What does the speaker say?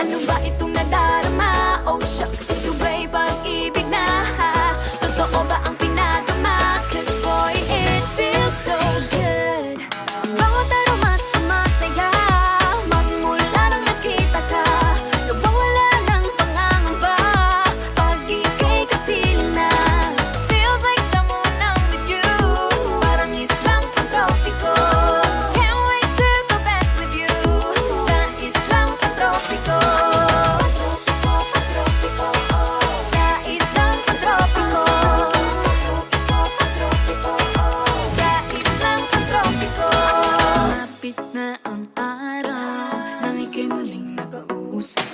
Ano ba itong nadarama? Oh shucks, ito ba'y pag-ibig na? Totoo ba ang pinagama? Cause boy, it feels so good. Bawat aroma sumasaya, magmula nang nakita ka. Nawawala ng pangangamba pag ika'y kapiling na. Feels like someone I'm with you, parang islang pantropiko. Can't wait to go back with you sa islang pantropiko. Sa islang pantropiko. Sa islang pantropiko. Sumapit na ang araw nang ika'y muling nakausap.